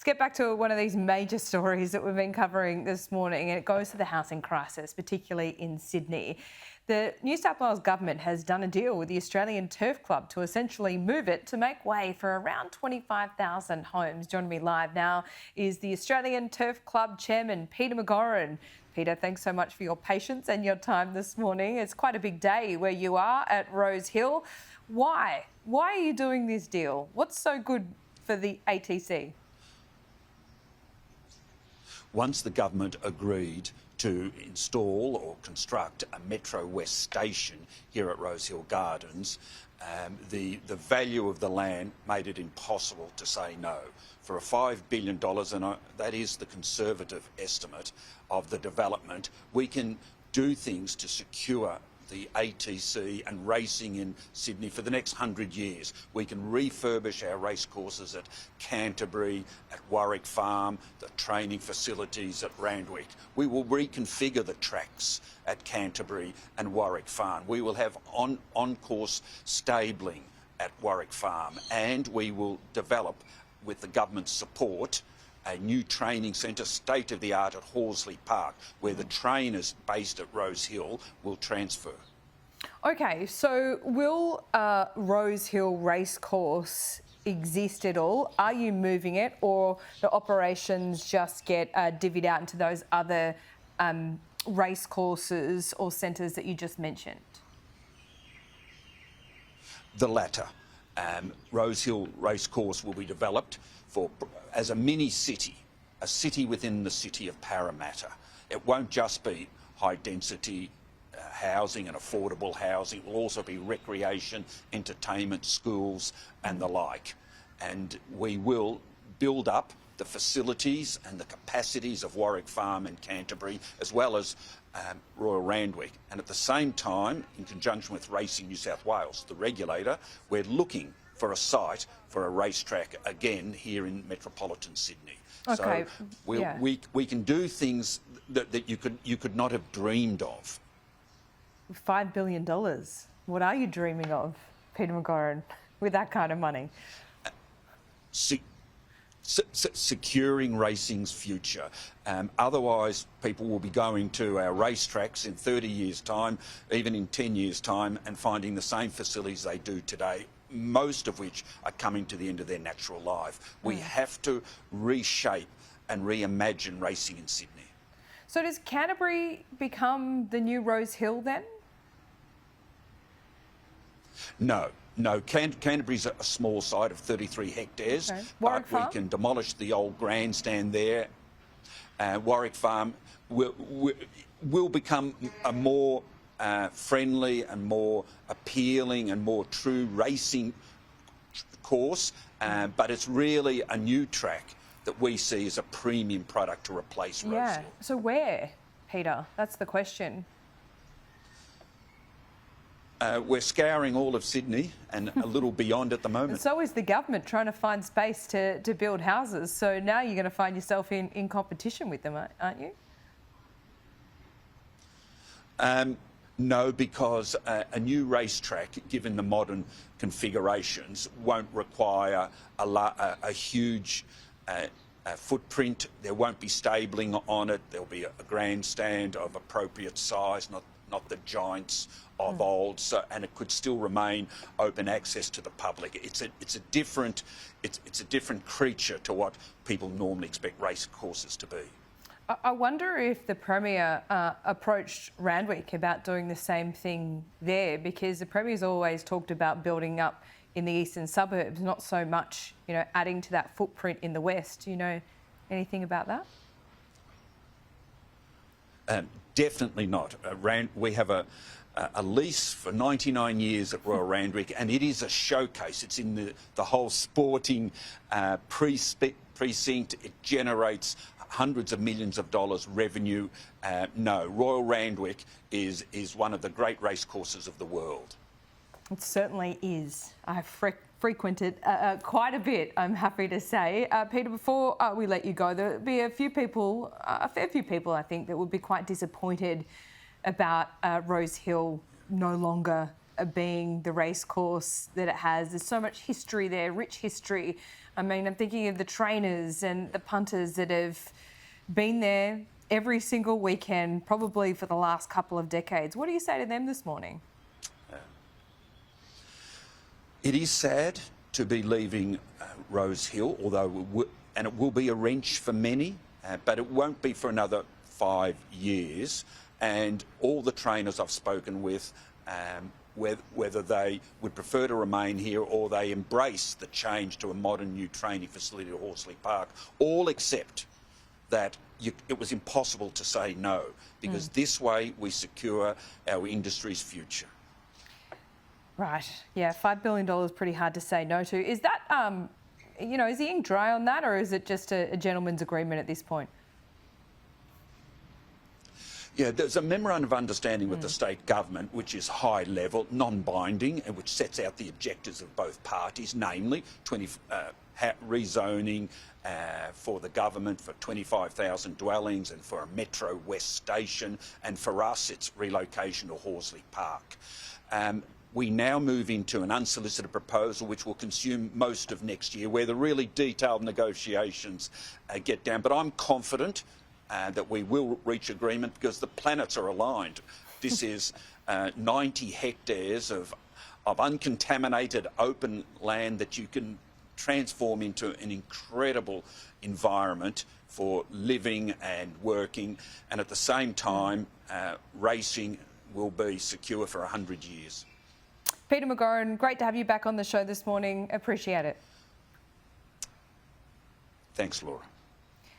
get back to one of these major stories that we've been covering this morning, and it goes to the housing crisis, particularly in Sydney. The New South Wales government has done a deal with the Australian Turf Club to essentially move it to make way for around 25,000 homes. Joining me live now is the Australian Turf Club chairman, Peter McGauran. Peter, thanks so much for your patience and your time this morning. It's quite a big day where you are at Rosehill. Why? Why are you doing this deal? What's so good for the ATC? Once the government agreed to install or construct a Metro West station here at Rosehill Gardens, the value of the land made it impossible to say no. For a $5 billion, and that is the conservative estimate of the development, we can do things to secure the ATC and racing in Sydney for the next 100 years. We can refurbish our racecourses at Canterbury, at Warwick Farm, the training facilities at Randwick. We will reconfigure the tracks at Canterbury and Warwick Farm. We will have on-course stabling at Warwick Farm, and we will develop, with the government's support, a new training centre, state-of-the-art at Horsley Park, where the trainers based at Rosehill will transfer. Okay, so will Rosehill Racecourse exist at all? Are you moving it, or the operations just get divvied out into those other racecourses or centres that you just mentioned? The latter. Rosehill Racecourse will be developed as a mini city, a city within the city of Parramatta. It won't just be high density housing and affordable housing. It will also be recreation, entertainment, schools and the like. And we will build up the facilities and the capacities of Warwick Farm and Canterbury, as well as Royal Randwick. And at the same time, in conjunction with Racing New South Wales, the regulator, we're looking for a site for a racetrack again here in metropolitan Sydney. Okay. So we can do things that you could not have dreamed of. $5 billion. What are you dreaming of, Peter McGauran, with that kind of money? Securing racing's future. Otherwise, people will be going to our racetracks in 30 years' time, even in 10 years' time, and finding the same facilities they do today, most of which are coming to the end of their natural life. We have to reshape and reimagine racing in Sydney. So does Canterbury become the new Rosehill then? No. Canterbury's a small site of 33 hectares, okay. But we can demolish the old grandstand there. Warwick Farm will become a more friendly and more appealing and more true racing course, but it's really a new track that we see as a premium product to replace Rosehill. Yeah, so where, Peter? That's the question. We're scouring all of Sydney and a little beyond at the moment. And so is the government trying to find space to build houses. So now you're going to find yourself in competition with them, aren't you? No, because a new racetrack, given the modern configurations, won't require a huge footprint. There won't be stabling on it. There'll be a grandstand of appropriate size, not the giants of old, and it could still remain open access to the public. It's a different creature to what people normally expect race courses to be. I wonder if the Premier approached Randwick about doing the same thing there, because the Premier's always talked about building up in the eastern suburbs, not so much, adding to that footprint in the west. Do you know anything about that? Definitely not. We have a lease for 99 years at Royal Randwick, and it is a showcase. It's in the whole sporting precinct. It generates hundreds of millions of dollars revenue. No, Royal Randwick is one of the great racecourses of the world. It certainly is. I've frequented quite a bit, I'm happy to say. Peter, before we let you go, there'll be a fair few people, I think, that would be quite disappointed about Rosehill no longer being the racecourse that it has. There's so much history there, rich history. I mean, I'm thinking of the trainers and the punters that have been there every single weekend, probably for the last couple of decades. What do you say to them this morning? It is sad to be leaving Rosehill, and it will be a wrench for many, but it won't be for another 5 years. And all the trainers I've spoken with, whether they would prefer to remain here or they embrace the change to a modern new training facility at Horsley Park, all accept that it was impossible to say no, because this way we secure our industry's future. Right, yeah, $5 billion is pretty hard to say no to. Is that, is the ink dry on that, or is it just a gentleman's agreement at this point? Yeah, there's a memorandum of understanding with the state government, which is high level, non-binding, and which sets out the objectives of both parties, namely rezoning for the government for 25,000 dwellings and for a Metro West station, and for us it's relocation to Horsley Park. We now move into an unsolicited proposal which will consume most of next year, where the really detailed negotiations get down. But I'm confident that we will reach agreement because the planets are aligned. This is 90 hectares of uncontaminated open land that you can transform into an incredible environment for living and working, and at the same time racing will be secure for 100 years. Peter McGauran, great to have you back on the show this morning. Appreciate it. Thanks, Laura.